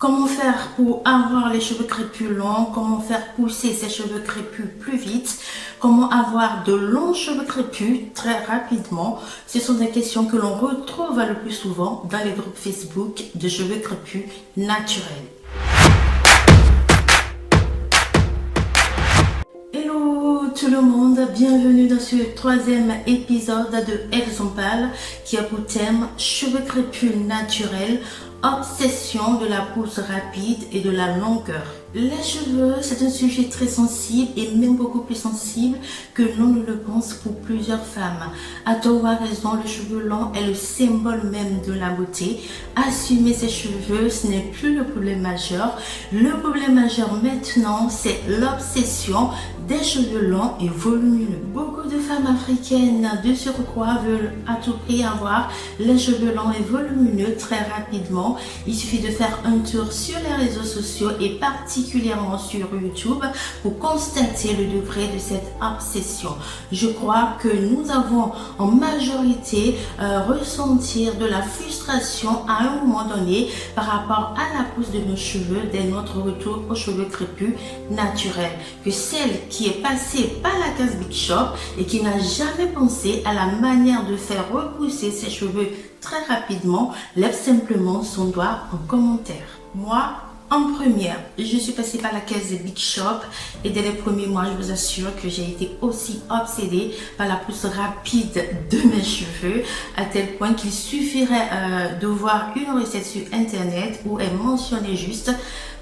Comment faire pour avoir les cheveux crépus longs? Comment faire pousser ses cheveux crépus plus vite? Comment avoir de longs cheveux crépus très rapidement? Ce sont des questions que l'on retrouve le plus souvent dans les groupes Facebook de cheveux crépus naturels. Hello tout le monde, bienvenue dans ce troisième épisode de Elles en parlent qui a pour thème cheveux crépus naturels, obsession de la pousse rapide et de la longueur. Les cheveux, c'est un sujet très sensible et même beaucoup plus sensible que l'on ne le pense pour plusieurs femmes. À tort ou à raison, le cheveu long est le symbole même de la beauté. Assumer ses cheveux, ce n'est plus le problème majeur. Le problème majeur maintenant, c'est l'obsession des cheveux longs et volumineux. Beaucoup de femmes africaines de surcroît veulent à tout prix avoir les cheveux longs et volumineux très rapidement. Il suffit de faire un tour sur les réseaux sociaux et particulièrement sur YouTube pour constater le degré de cette obsession. Je crois que nous avons en majorité ressentir de la frustration à un moment donné par rapport à la pousse de nos cheveux dès notre retour aux cheveux crépus naturels. Que celle qui est passée par la case Big Shop et qui n'a jamais pensé à la manière de faire repousser ses cheveux très rapidement, lève simplement son doigt en commentaire. Moi, en première, je suis passée par la caisse de Big Shop et dès les premiers mois, je vous assure que j'ai été aussi obsédée par la pousse rapide de mes cheveux à tel point qu'il suffirait de voir une recette sur internet où elle mentionnait juste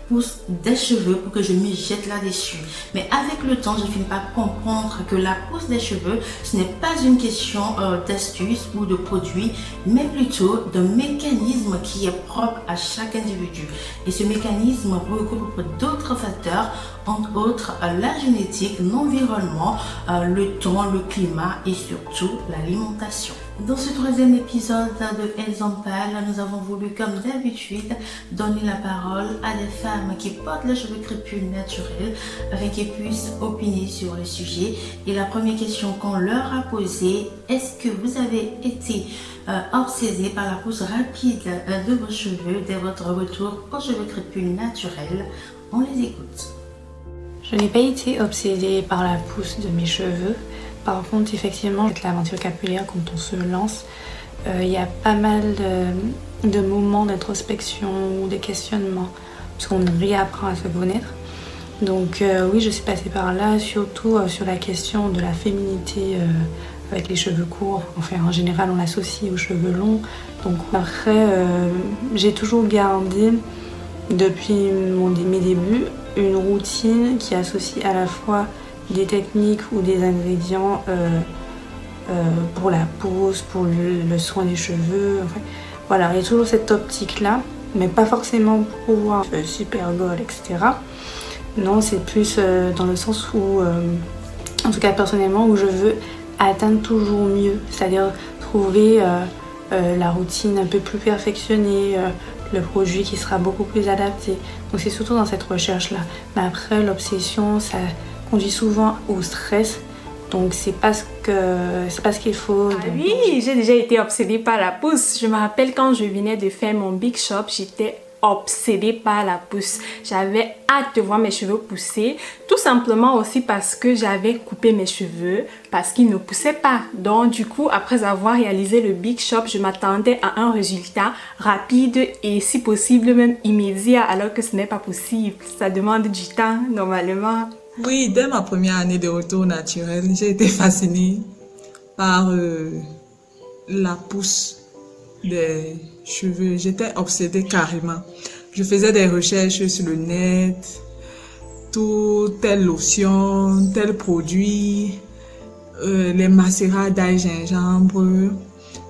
pousse des cheveux pour que je me jette là-dessus. Mais avec le temps, je finis par comprendre que la pousse des cheveux, ce n'est pas une question d'astuce ou de produit, mais plutôt d'un mécanisme qui est propre à chaque individu. Et ce mécanisme regroupe d'autres facteurs, entre autres la génétique, l'environnement, le temps, le climat et surtout l'alimentation. Dans ce troisième épisode de Elles en parlent, nous avons voulu, comme d'habitude, donner la parole à des femmes qui portent les cheveux crépus naturels afin qu'elles puissent opiner sur le sujet. Et la première question qu'on leur a posée, est-ce que vous avez été obsédé par la pousse rapide de vos cheveux dès votre retour aux cheveux crépus naturels? On les écoute. Je n'ai pas été obsédée par la pousse de mes cheveux. Par contre, effectivement, avec l'aventure capillaire, quand on se lance, il y a pas mal de moments d'introspection ou de questionnement, parce qu'on réapprend à se connaître. Donc oui, je suis passée par là, surtout sur la question de la féminité avec les cheveux courts. Enfin, en général, on l'associe aux cheveux longs. Donc après, j'ai toujours gardé, depuis mes débuts, une routine qui associe à la fois des techniques ou des ingrédients pour la pousse, pour le soin des cheveux. Enfin, voilà, il y a toujours cette optique-là, mais pas forcément pour pouvoir super gold, etc. Non, c'est plus dans le sens où, en tout cas personnellement, où je veux atteindre toujours mieux, c'est-à-dire trouver la routine un peu plus perfectionnée, le produit qui sera beaucoup plus adapté. Donc c'est surtout dans cette recherche-là. Mais après, l'obsession, ça conduit souvent au stress, donc c'est pas ce qu'il faut. Ah oui, j'ai déjà été obsédée par la pousse. Je me rappelle quand je venais de faire mon Big Shop, j'étais obsédée par la pousse. J'avais hâte de voir mes cheveux pousser, tout simplement aussi parce que j'avais coupé mes cheveux, parce qu'ils ne poussaient pas. Donc du coup, après avoir réalisé le Big Shop, je m'attendais à un résultat rapide et si possible même immédiat, alors que ce n'est pas possible. Ça demande du temps normalement. Oui, dès ma première année de retour naturel, j'ai été fascinée par la pousse des cheveux. J'étais obsédée carrément. Je faisais des recherches sur le net, telle lotion, tel produit, les macérats d'ail gingembre,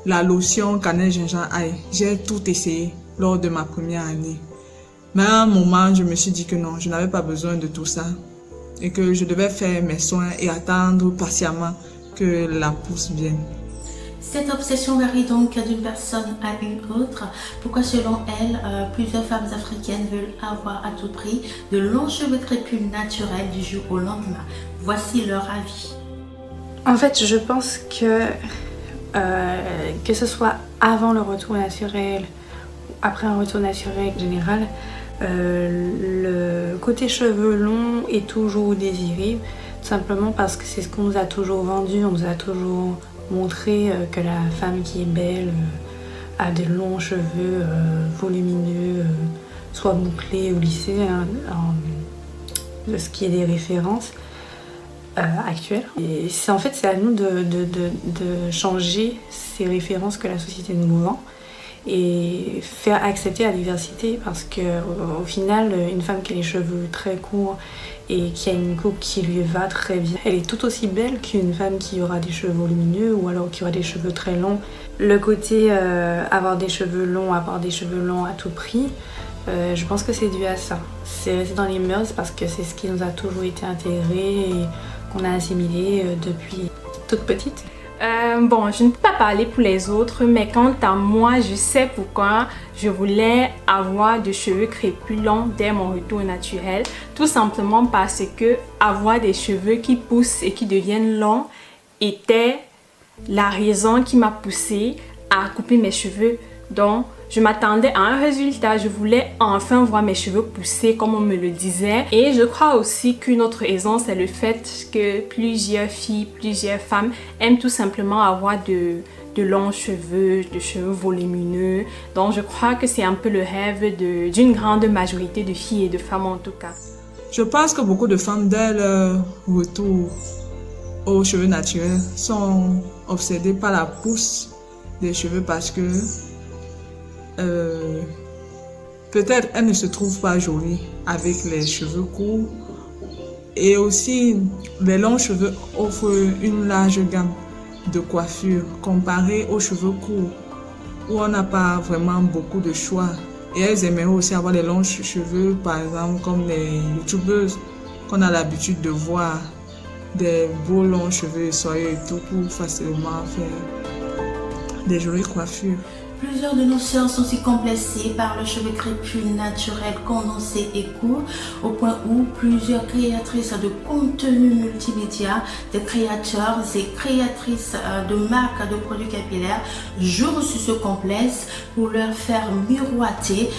la lotion cannelle gingembre ail. J'ai tout essayé lors de ma première année. Mais à un moment, je me suis dit que non, je n'avais pas besoin de tout ça et que je devais faire mes soins et attendre patiemment que la pousse vienne. Cette obsession varie donc d'une personne à une autre. Pourquoi selon elle, plusieurs femmes africaines veulent avoir à tout prix de longs cheveux crépus naturels du jour au lendemain? Voici leur avis. En fait, je pense que ce soit avant le retour naturel ou après un retour naturel général, Le côté cheveux longs est toujours désiré, tout simplement parce que c'est ce qu'on nous a toujours vendu. On nous a toujours montré que la femme qui est belle a des longs cheveux volumineux, soit bouclés ou lissés, de ce qui est des références actuelles. Et c'est à nous de changer ces références que la société nous vend et faire accepter la diversité, parce que au final, une femme qui a les cheveux très courts et qui a une coupe qui lui va très bien, elle est tout aussi belle qu'une femme qui aura des cheveux volumineux ou alors qui aura des cheveux très longs. Le côté avoir des cheveux longs à tout prix, je pense que c'est dû à ça. C'est resté dans les mœurs parce que c'est ce qui nous a toujours été intégré et qu'on a assimilé depuis toute petite. Bon, je ne peux pas parler pour les autres, mais quant à moi, je sais pourquoi je voulais avoir des cheveux crépus longs dès mon retour naturel. Tout simplement parce que avoir des cheveux qui poussent et qui deviennent longs était la raison qui m'a poussée à couper mes cheveux. Donc, je m'attendais à un résultat, je voulais enfin voir mes cheveux pousser comme on me le disait. Et je crois aussi qu'une autre raison, c'est le fait que plusieurs filles, plusieurs femmes aiment tout simplement avoir de longs cheveux, de cheveux volumineux. Donc je crois que c'est un peu le rêve d'une grande majorité de filles et de femmes en tout cas. Je pense que beaucoup de femmes, dès leur retour aux cheveux naturels, sont obsédées par la pousse des cheveux parce que peut-être elles ne se trouvent pas jolies avec les cheveux courts, et aussi les longs cheveux offrent une large gamme de coiffure comparée aux cheveux courts où on n'a pas vraiment beaucoup de choix. Et elles aimeraient aussi avoir des longs cheveux, par exemple comme les youtubeuses qu'on a l'habitude de voir, des beaux longs cheveux soyeux et tout pour facilement faire des jolies coiffures. Plusieurs de nos sœurs sont si complexées par le cheveu crépus naturel, condensé et court, au point où plusieurs créatrices de contenu multimédia, des créateurs et créatrices de marques de produits capillaires jouent sur ce complexe pour leur faire miroiter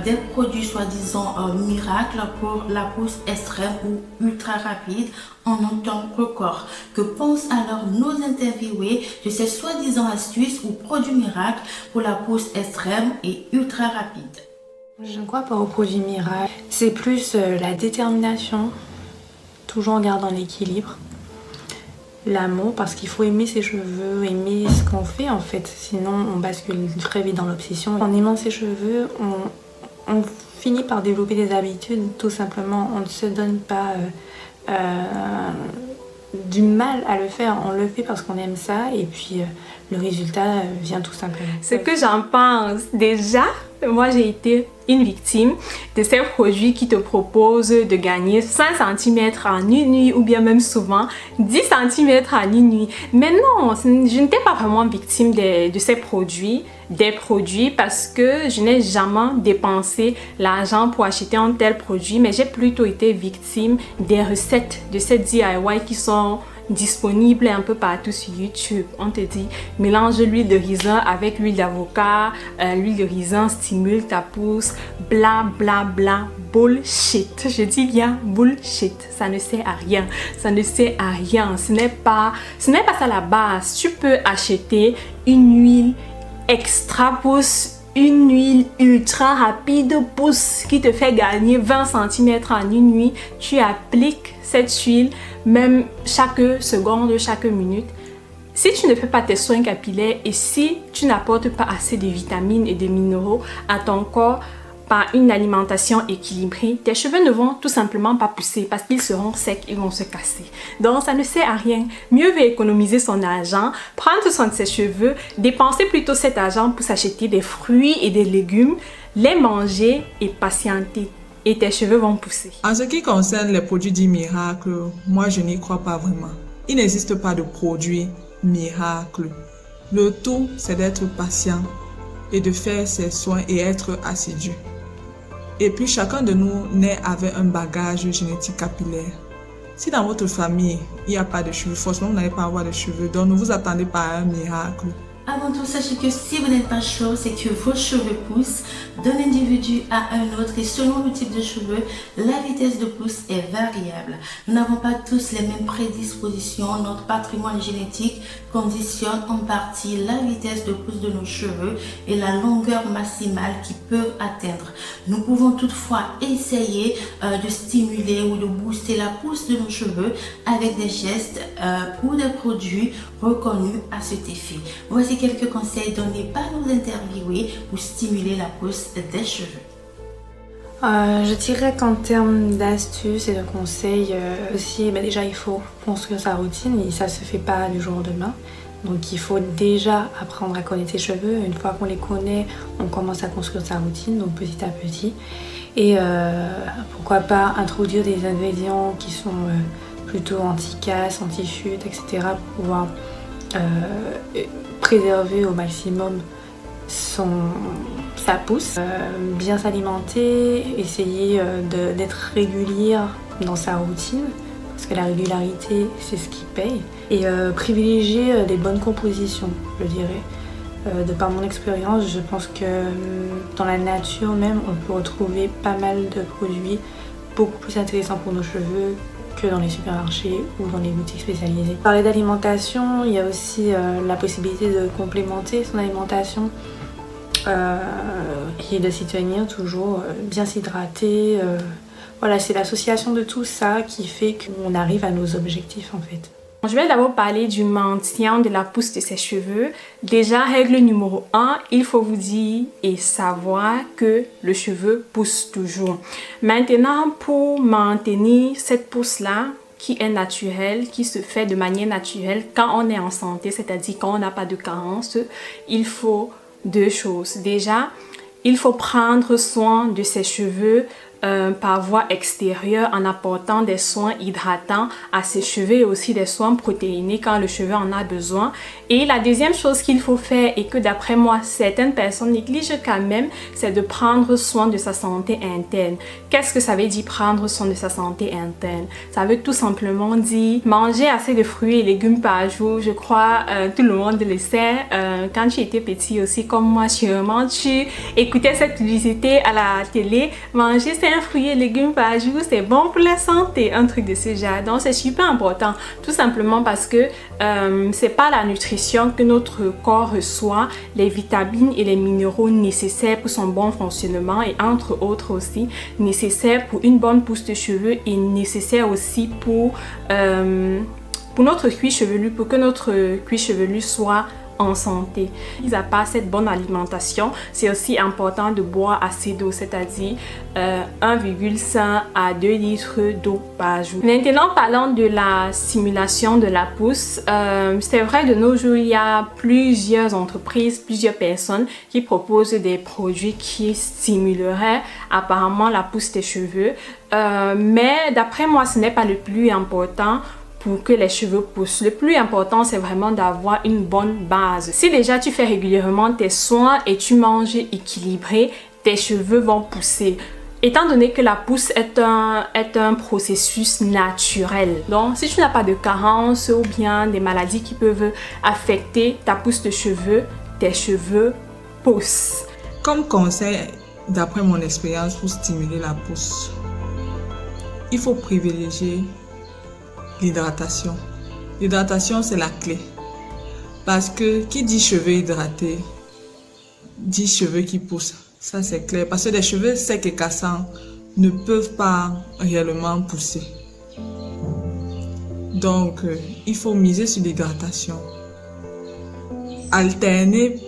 des produits soi-disant miracles pour la pousse extrême ou ultra rapide en un temps record. Que pensent alors nos interviewés de ces soi-disant astuces ou produits miracles pour la pousse extrême et ultra rapide? Je ne crois pas aux produits miracles. C'est plus la détermination, toujours en gardant l'équilibre. L'amour, parce qu'il faut aimer ses cheveux, aimer ce qu'on fait en fait. Sinon, on bascule très vite dans l'obsession. En aimant ses cheveux, on finit par développer des habitudes, tout simplement. On ne se donne pas du mal à le faire, on le fait parce qu'on aime ça et puis le résultat vient tout simplement. Ce que j'en pense, déjà, moi j'ai été une victime de ces produits qui te proposent de gagner 5 cm en une nuit ou bien même souvent 10 cm en une nuit. Mais non, je n'étais pas vraiment victime de ces produits, parce que je n'ai jamais dépensé l'argent pour acheter un tel produit, mais j'ai plutôt été victime des recettes de ces DIY qui sont disponible un peu partout sur YouTube. On te dit mélange l'huile de raisin avec l'huile d'avocat, l'huile de raisin stimule ta pousse, bla bla bla, bullshit. Je dis bien bullshit, ça ne sert à rien, ça ne sert à rien, ce n'est pas ça la base. Tu peux acheter une huile extra pousse, une huile ultra rapide pousse qui te fait gagner 20 cm en une nuit. Tu appliques cette huile même chaque seconde, chaque minute. Si tu ne fais pas tes soins capillaires et si tu n'apportes pas assez de vitamines et de minéraux à ton corps par une alimentation équilibrée, tes cheveux ne vont tout simplement pas pousser parce qu'ils seront secs, ils vont se casser. Donc ça ne sert à rien. Mieux vaut économiser son argent, prendre soin de ses cheveux, dépenser plutôt cet argent pour s'acheter des fruits et des légumes, les manger et patienter. Et tes cheveux vont pousser. En ce qui concerne les produits dits miracles, moi je n'y crois pas vraiment. Il n'existe pas de produit miracle. Le tout, c'est d'être patient et de faire ses soins et être assidu. Et puis chacun de nous naît avec un bagage génétique capillaire. Si dans votre famille, il n'y a pas de cheveux, forcément vous n'allez pas avoir de cheveux, donc ne vous attendez pas à un miracle. Avant tout, sachez que si vous n'êtes pas chaud, c'est que vos cheveux poussent d'un individu à un autre et selon le type de cheveux, la vitesse de pousse est variable. Nous n'avons pas tous les mêmes prédispositions. Notre patrimoine génétique conditionne en partie la vitesse de pousse de nos cheveux et la longueur maximale qu'ils peuvent atteindre. Nous pouvons toutefois essayer de stimuler ou de booster la pousse de nos cheveux avec des gestes ou des produits reconnus à cet effet. Voici quelques conseils donnés par nos interviewés pour stimuler la pousse des cheveux. Je dirais qu'en termes d'astuces et de conseils aussi, déjà il faut construire sa routine et ça se fait pas du jour au lendemain. Donc il faut déjà apprendre à connaître ses cheveux. Une fois qu'on les connaît, on commence à construire sa routine, donc petit à petit. Et pourquoi pas introduire des ingrédients qui sont plutôt anti-casse, anti-chute, etc. pour pouvoir préserver au maximum sa pousse, bien s'alimenter, essayer d'être régulière dans sa routine, parce que la régularité c'est ce qui paye, et privilégier des bonnes compositions, je dirais. De par mon expérience, je pense que dans la nature même, on peut retrouver pas mal de produits beaucoup plus intéressants pour nos cheveux que dans les supermarchés ou dans les boutiques spécialisées. Parler d'alimentation, il y a aussi la possibilité de complémenter son alimentation et de s'y tenir toujours, bien s'hydrater. Voilà, c'est l'association de tout ça qui fait qu'on arrive à nos objectifs en fait. Je vais d'abord parler du maintien de la pousse de ses cheveux. Déjà, règle numéro 1, il faut vous dire et savoir que le cheveu pousse toujours. Maintenant, pour maintenir cette pousse-là, qui est naturelle, qui se fait de manière naturelle quand on est en santé, c'est-à-dire quand on n'a pas de carence, il faut deux choses. Déjà, il faut prendre soin de ses cheveux par voie extérieure en apportant des soins hydratants à ses cheveux et aussi des soins protéinés quand le cheveu en a besoin. Et la deuxième chose qu'il faut faire et que d'après moi certaines personnes négligent quand même, c'est de prendre soin de sa santé interne. Qu'est-ce que ça veut dire prendre soin de sa santé interne? Ça veut tout simplement dire manger assez de fruits et légumes par jour. Je crois tout le monde le sait. Quand tu étais petit aussi comme moi, sûrement tu écoutais cette publicité à la télé. Manger c'est fruits et légumes par jour, c'est bon pour la santé, un truc de ce genre. Donc c'est super important, tout simplement parce que c'est pas la nutrition que notre corps reçoit, les vitamines et les minéraux nécessaires pour son bon fonctionnement et entre autres aussi nécessaires pour une bonne pousse de cheveux et nécessaires aussi pour notre cuir chevelu, pour que notre cuir chevelu soit en santé. Mis à part cette bonne alimentation, c'est aussi important de boire assez d'eau, c'est-à-dire 1,5 à 2 litres d'eau par jour. Maintenant, parlons de la stimulation de la pousse. C'est vrai, de nos jours, il y a plusieurs entreprises, plusieurs personnes qui proposent des produits qui stimuleraient apparemment la pousse des cheveux. Mais d'après moi, ce n'est pas le plus important pour que les cheveux poussent. Le plus important, c'est vraiment d'avoir une bonne base. Si déjà tu fais régulièrement tes soins et tu manges équilibré, tes cheveux vont pousser. Étant donné que la pousse est un processus naturel. Donc, si tu n'as pas de carence ou bien des maladies qui peuvent affecter ta pousse de cheveux, tes cheveux poussent. Comme conseil, d'après mon expérience pour stimuler la pousse, il faut privilégier l'hydratation. L'hydratation, c'est la clé. Parce que qui dit cheveux hydratés, dit cheveux qui poussent. Ça, c'est clair. Parce que les cheveux secs et cassants ne peuvent pas réellement pousser. Donc, il faut miser sur l'hydratation. Alterner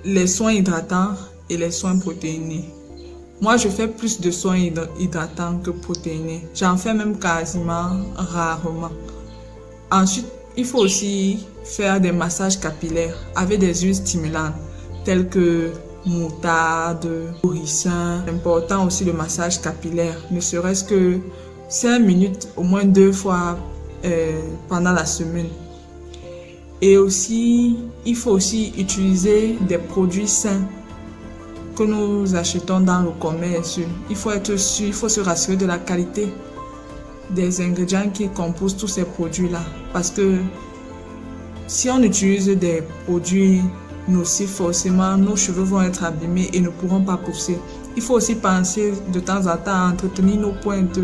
les soins hydratants et les soins protéinés. Moi, je fais plus de soins hydratants que protéinés. J'en fais même quasiment rarement. Ensuite, il faut aussi faire des massages capillaires avec des huiles stimulantes telles que moutarde, ricin. C'est important aussi le massage capillaire, ne serait-ce que 5 minutes au moins 2 fois pendant la semaine. Et aussi, il faut aussi utiliser des produits sains que nous achetons dans le commerce. Il faut être sûr, il faut se rassurer de la qualité des ingrédients qui composent tous ces produits-là. Parce que Si on utilise des produits nocifs, forcément, nos cheveux vont être abîmés et ne pourront pas pousser. Il faut aussi penser de temps en temps à entretenir nos pointes.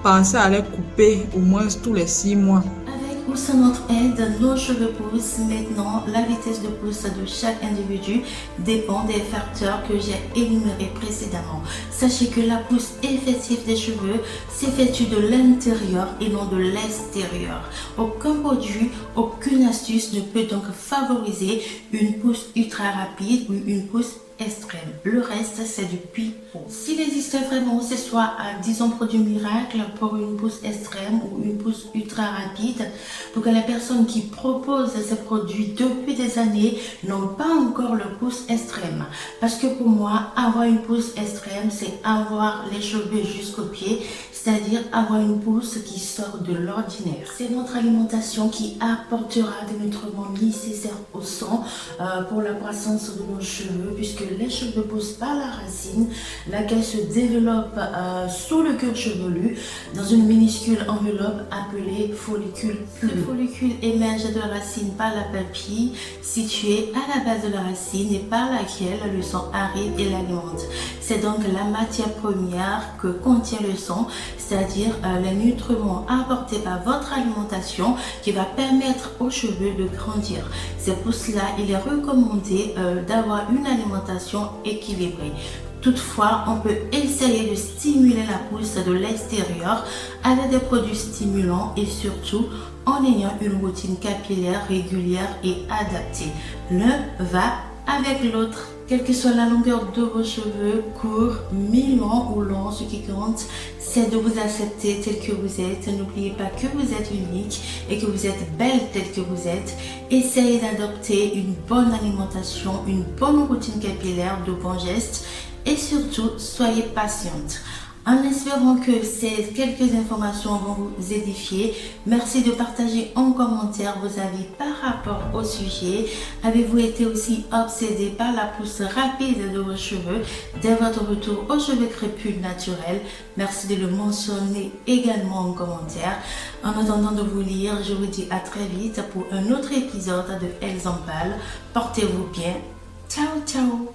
Pensez à les couper au moins tous les 6 mois. Avec ou sans notre aide, nos cheveux poussent. Maintenant, la vitesse de pousse de chaque individu dépend des facteurs que j'ai énumérés précédemment. Sachez que la pousse effective des cheveux s'effectue de l'intérieur et non de l'extérieur. Aucun produit, aucune astuce ne peut donc favoriser une pousse ultra rapide ou une pousse extrême. Le reste, c'est du pipeau. S'il existe vraiment, ce soit disons produit miracle pour une pousse extrême ou une pousse ultra rapide, pour que les personnes qui proposent ces produits depuis des années n'ont pas encore le pouce extrême. Parce que pour moi, avoir une pousse extrême, c'est avoir les cheveux jusqu'aux pieds, c'est-à-dire avoir une pousse qui sort de l'ordinaire. C'est notre alimentation qui apportera des nutriments nécessaires au sang pour la croissance de nos cheveux, puisque les cheveux poussent par la racine, laquelle se développe sous le cuir chevelu dans une minuscule enveloppe appelée follicule plume. Le follicule émerge de la racine par la papille située à la base de la racine et par laquelle le sang arrive et l'alimente. C'est donc la matière première que contient le sang, c'est-à-dire les nutriments apportés par votre alimentation qui va permettre aux cheveux de grandir. C'est pour cela il est recommandé d'avoir une alimentation équilibrée. Toutefois, on peut essayer de stimuler la pousse de l'extérieur avec des produits stimulants et surtout en ayant une routine capillaire régulière et adaptée. L'un va avec l'autre. Quelle que soit la longueur de vos cheveux, courts, mi-longs ou longs, ce qui compte, c'est de vous accepter tel que vous êtes. N'oubliez pas que vous êtes unique et que vous êtes belle tel que vous êtes. Essayez d'adopter une bonne alimentation, une bonne routine capillaire, de bons gestes et surtout, soyez patiente. En espérant que ces quelques informations vont vous édifier, merci de partager en commentaire vos avis par rapport au sujet. Avez-vous été aussi obsédé par la pousse rapide de vos cheveux dès votre retour aux cheveux crépus naturels? Merci de le mentionner également en commentaire. En attendant de vous lire, je vous dis à très vite pour un autre épisode de Elles en parlent. Portez-vous bien. Ciao, ciao!